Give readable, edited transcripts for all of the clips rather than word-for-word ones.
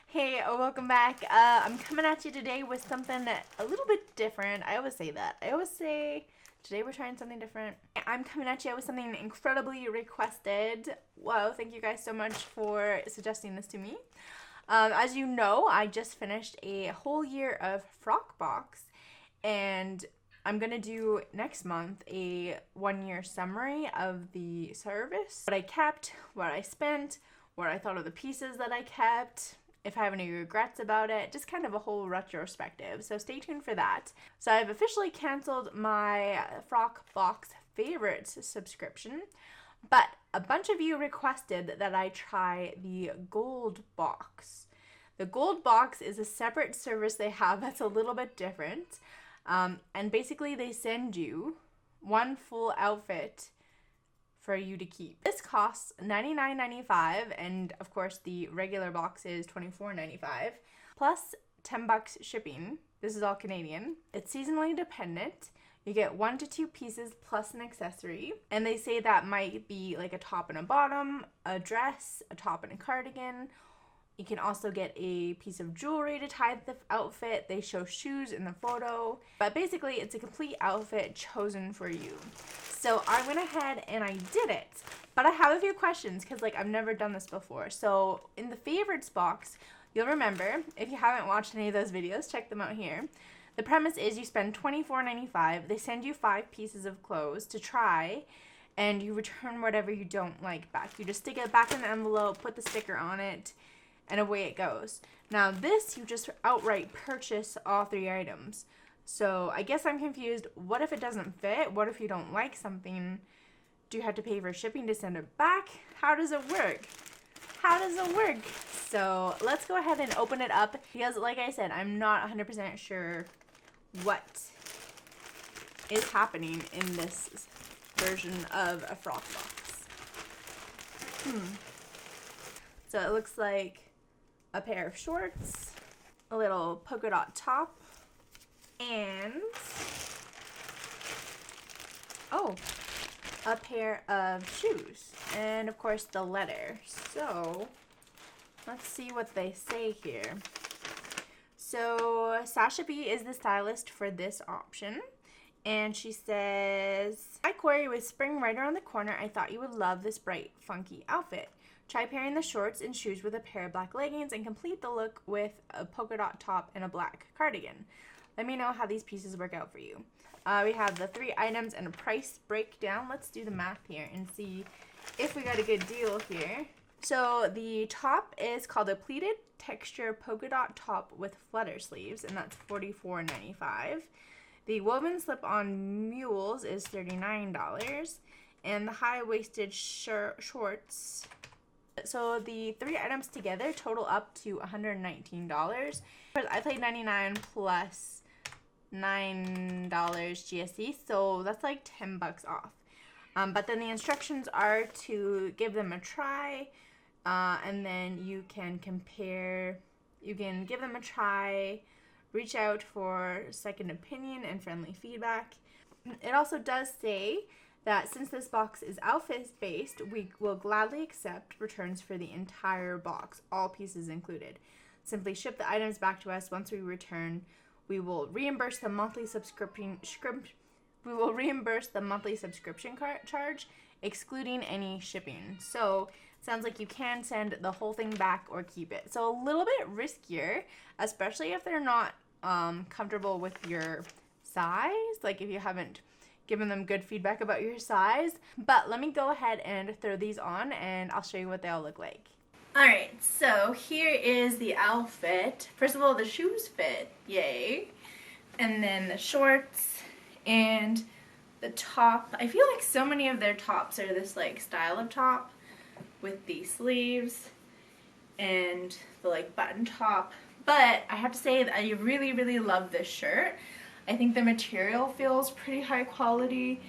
Hey, welcome back. I'm coming at you today with something a little bit different. I always say that. I always say today we're trying something different. I'm coming at you with something incredibly requested. Whoa, thank you guys so much for suggesting this to me. As you know, I just finished a whole year of Frockbox, and I'm gonna do next month a 1-year summary of the service. What I kept, what I spent, what I thought of the pieces that I kept, if I have any regrets about it, just kind of a whole retrospective. So stay tuned for that. So I've officially canceled my Frockbox favorites subscription, but a bunch of you requested that I try the gold box. The gold box is a separate service they have that's a little bit different. And basically they send you one full outfit for you to keep. This costs $99.95, and of course the regular box is $24.95 plus $10 shipping. This is all Canadian. It's seasonally dependent. You get 1 to 2 pieces plus an accessory, and they say that might be like a top and a bottom, a dress, a top and a cardigan. You can also get a piece of jewelry to tie the outfit. They show shoes in the photo. But basically, it's a complete outfit chosen for you. So I went ahead and I did it. But I have a few questions because I've never done this before. So in the favorites box, you'll remember, if you haven't watched any of those videos, check them out here. The premise is you spend $24.95. They send you 5 pieces of clothes to try, and you return whatever you don't like back. You just stick it back in the envelope, put the sticker on it, and away it goes. Now this, you just outright purchase all 3 items. So I guess I'm confused. What if it doesn't fit? What if you don't like something? Do you have to pay for shipping to send it back? How does it work? How does it work? So let's go ahead and open it up because like I said, I'm not 100% sure what is happening in this version of a Frockbox. So it looks like a pair of shorts, a little polka dot top, and a pair of shoes, and of course the letter. So let's see what they say here. So Sasha B is the stylist for this option, and she says, "Hi Corrie, with spring right around the corner, I thought you would love this bright, funky outfit. Try pairing the shorts and shoes with a pair of black leggings and complete the look with a polka dot top and a black cardigan. Let me know how these pieces work out for you." We have the 3 items and a price breakdown. Let's do the math here and see if we got a good deal here. So the top is called a pleated texture polka dot top with flutter sleeves, and that's $44.95. The woven slip-on mules is $39, and the high-waisted shorts. So the 3 items together total up to $119. I paid $99 plus $9 GST, so that's like $10 off. But then the instructions are to give them a try, and then you can compare. You can give them a try, reach out for second opinion and friendly feedback. It also does say that since this box is outfit-based, we will gladly accept returns for the entire box, all pieces included. Simply ship the items back to us. Once we return, we will reimburse the monthly subscription charge, excluding any shipping. So sounds like you can send the whole thing back or keep it. So a little bit riskier, especially if they're not comfortable with your size, like if you haven't given them good feedback about your size. But let me go ahead and throw these on and I'll show you what they all look like. Alright, so here is the outfit. First of all, the shoes fit, yay. And then the shorts and the top. I feel like so many of their tops are this style of top with the sleeves and the button top. But I have to say that I really, really love this shirt. I think the material feels pretty high quality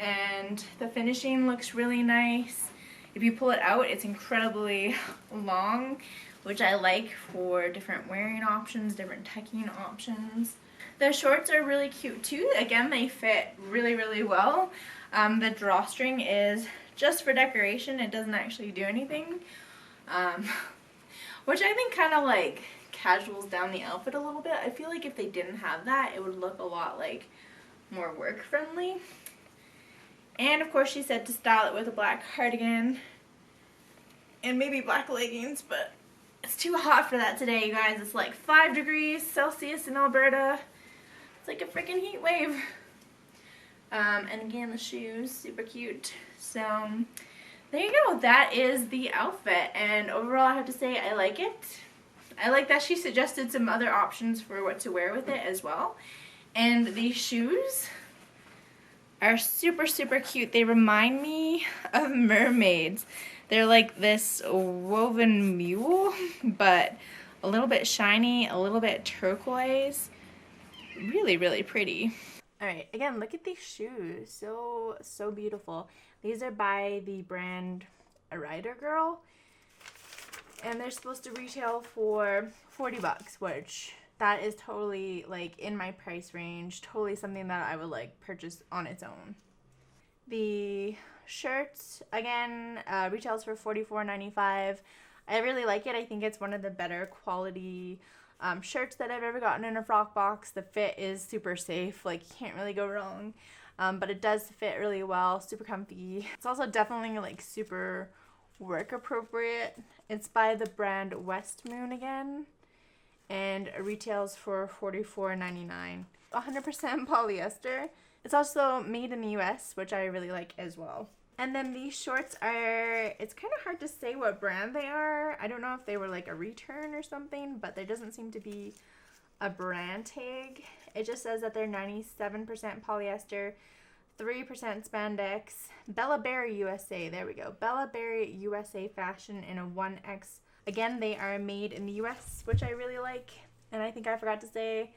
and the finishing looks really nice. If you pull it out, it's incredibly long, which I like for different wearing options, different tucking options. The shorts are really cute too. Again, they fit really, really well. The drawstring is just for decoration. It doesn't actually do anything. which I think kind of like casuals down the outfit a little bit. I feel like if they didn't have that, it would look a lot like more work friendly. And of course she said to style it with a black cardigan and maybe black leggings, but it's too hot for that today, you guys. It's like 5 degrees Celsius in Alberta. It's like a freaking heat wave. And again, the shoes, super cute. So there you go. That is the outfit, and overall I have to say I like it. I like that she suggested some other options for what to wear with it as well. And these shoes are super, super cute. They remind me of mermaids. They're like this woven mule, but a little bit shiny, a little bit turquoise. Really, really pretty. Alright, again, look at these shoes. So beautiful. These are by the brand A Rider Girl. And they're supposed to retail for $40, which that is totally like in my price range. Totally something that I would like purchase on its own. The shirt, again, retails for $44.95. I really like it. I think it's one of the better quality shirts that I've ever gotten in a Frockbox. The fit is super safe, like you can't really go wrong, but it does fit really well, super comfy. It's also definitely like super work appropriate. It's by the brand West Moon again, and it retails for $44.99. 100% polyester. It's also made in the US, which I really like as well. And then these shorts are, it's kind of hard to say what brand they are. I don't know if they were like a return or something, but there doesn't seem to be a brand tag. It just says that they're 97% polyester, 3% spandex. Bella Berry USA, there we go. Bella Berry USA fashion in a 1X. Again, they are made in the US, which I really like. And I think I forgot to say,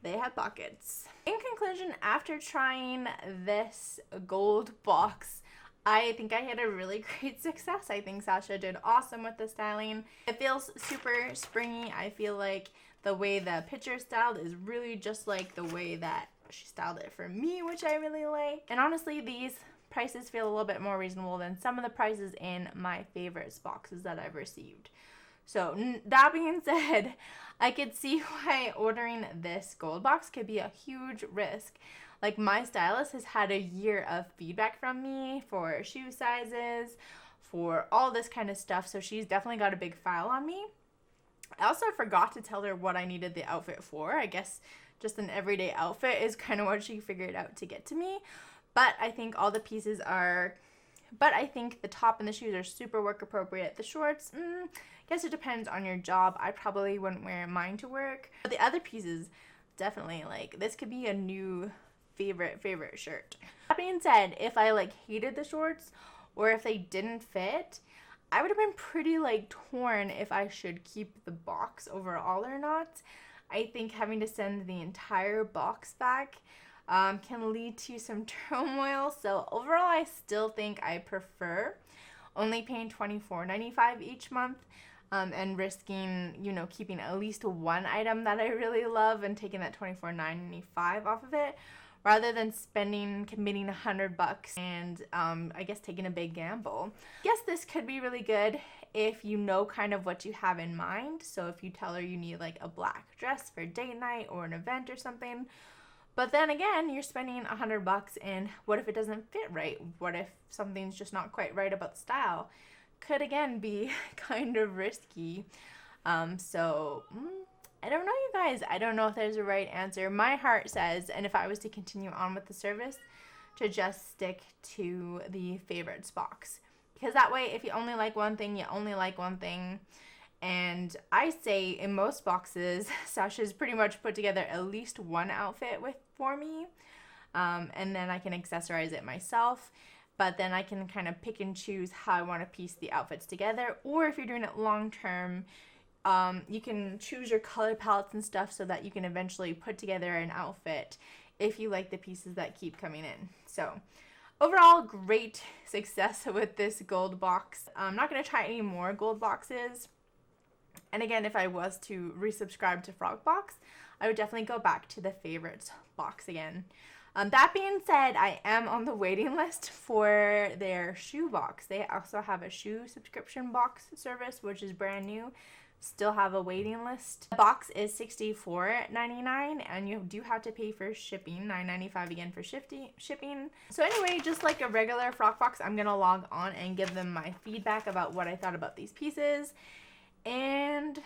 they have pockets. In conclusion, after trying this gold box, I think I had a really great success. I think Sasha did awesome with the styling. It feels super springy. I feel like the way the picture styled is really just like the way that she styled it for me, which I really like. And honestly, these prices feel a little bit more reasonable than some of the prices in my favorites boxes that I've received. So that being said, I could see why ordering this gold box could be a huge risk. Like, my stylist has had a year of feedback from me for shoe sizes, for all this kind of stuff, so she's definitely got a big file on me. I also forgot to tell her what I needed the outfit for. I guess just an everyday outfit is kind of what she figured out to get to me. But I think all the pieces are... But I think the top and the shoes are super work appropriate. The shorts, I guess it depends on your job. I probably wouldn't wear mine to work. But the other pieces, definitely, like, this could be a new favorite shirt. That being said, if I like hated the shorts or if they didn't fit, I would have been pretty like torn if I should keep the box overall or not. I think having to send the entire box back can lead to some turmoil. So overall, I still think I prefer only paying $24.95 each month and risking, you know, keeping at least one item that I really love and taking that $24.95 off of it, rather than committing $100 and I guess taking a big gamble. I guess this could be really good if you know kind of what you have in mind. So if you tell her you need like a black dress for date night or an event or something, but then again, you're spending $100 and what if it doesn't fit right? What if something's just not quite right about the style? Could again be kind of risky. I don't know, you guys. I don't know if there's a right answer. My heart says, and if I was to continue on with the service, to just stick to the favorites box. Because that way, if you only like one thing, you only like one thing. And I say in most boxes, Sasha's pretty much put together at least one outfit for me. And then I can accessorize it myself. But then I can kind of pick and choose how I want to piece the outfits together. Or if you're doing it long term, you can choose your color palettes and stuff so that you can eventually put together an outfit if you like the pieces that keep coming in. So overall, great success with this gold box. I'm not going to try any more gold boxes. And again, if I was to resubscribe to Frockbox, I would definitely go back to the favorites box again. That being said, I am on the waiting list for their shoe box. They also have a shoe subscription box service, which is brand new. still have a waiting list. The box is $64.99 and you do have to pay for shipping, $9.95 again for shipping. So anyway, just like a regular Frockbox, I'm gonna log on and give them my feedback about what I thought about these pieces. And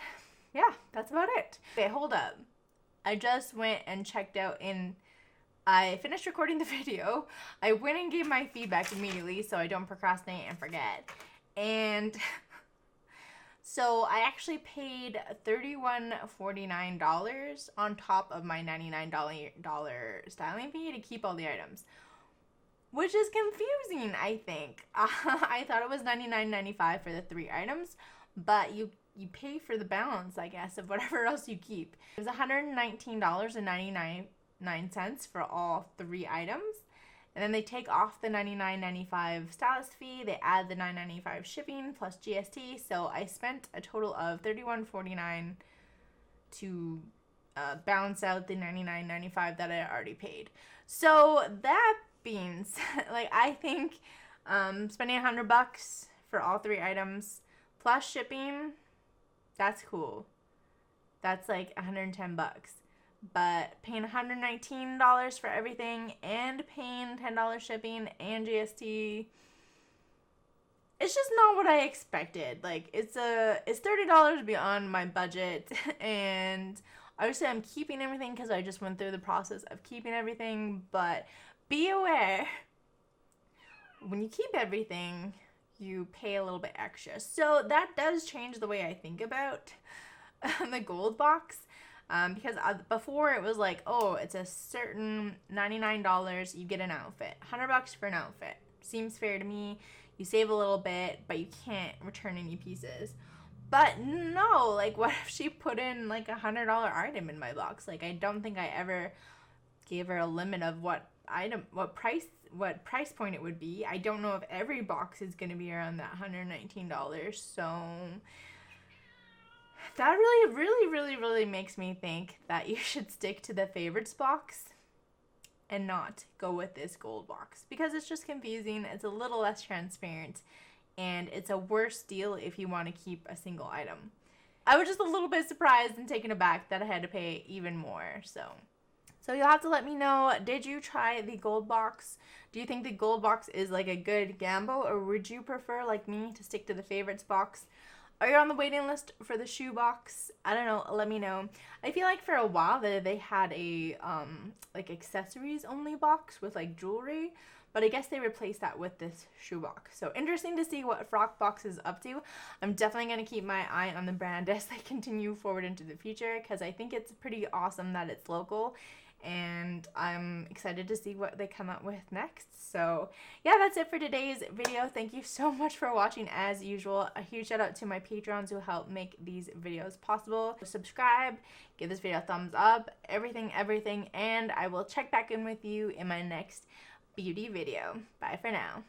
yeah, that's about it. Okay, hold up. I just went and checked out I finished recording the video. I went and gave my feedback immediately so I don't procrastinate and forget. And so I actually paid $31.49 on top of my $99 styling fee to keep all the items, which is confusing, I think. I thought it was $99.95 for the 3 items, but you pay for the balance, I guess, of whatever else you keep. It was $119.99 for all 3 items. And then they take off the $99.95 stylist fee. They add the $9.95 shipping plus GST. So I spent a total of $31.49 to balance out the $99.95 that I already paid. So that being said, like, I think spending $100 for all 3 items plus shipping, that's cool. That's like $110. But paying $119 for everything and paying $10 shipping and GST, it's just not what I expected. Like, it's $30 beyond my budget, and obviously I'm keeping everything because I just went through the process of keeping everything. But be aware, when you keep everything, you pay a little bit extra. So that does change the way I think about the gold box. Because before it was like, oh, it's a certain $99, you get an outfit. $100 for an outfit. Seems fair to me. You save a little bit, but you can't return any pieces. But no, like, what if she put in like $100 item in my box? Like, I don't think I ever gave her a limit of what price point it would be. I don't know if every box is going to be around that $119. So that really makes me think that you should stick to the favorites box and not go with this gold box, because it's just confusing, it's a little less transparent, and it's a worse deal if you want to keep a single item. I was just a little bit surprised and taken aback that I had to pay even more. So you'll have to let me know, did you try the gold box? Do you think the gold box is like a good gamble, or would you prefer, like me, to stick to the favorites box? Are you on the waiting list for the shoe box? I don't know, let me know. I feel like for a while they had a like accessories only box with like jewelry, but I guess they replaced that with this shoe box. So interesting to see what Frockbox is up to. I'm definitely going to keep my eye on the brand as they continue forward into the future, because I think it's pretty awesome that it's local, and I'm excited to see what they come up with next. So yeah, that's it for today's video. Thank you so much for watching as usual. A huge shout out to my patrons who help make these videos possible. Subscribe, give this video a thumbs up, everything, and I will check back in with you in my next beauty video. Bye for now.